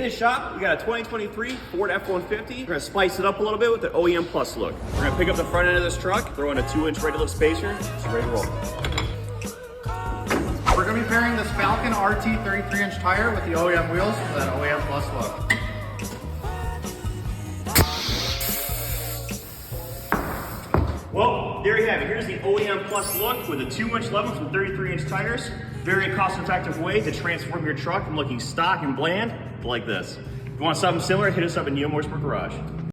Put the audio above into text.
the shop, we got a 2023 Ford F-150. We're gonna spice it up a little bit with the OEM Plus look. We're gonna pick up the front end of this truck, throw in a 2-inch ready lift spacer, it's ready to roll. We're gonna be pairing this Falcon RT 33-inch tire with the OEM wheels for that OEM Plus look. Well, there you have it. Here's the OEM Plus look with a 2-inch level from 33-inch tires. Very cost-effective way to transform your truck from looking stock and bland to like this. If you want something similar, hit us up at Neil Motorsport Garage.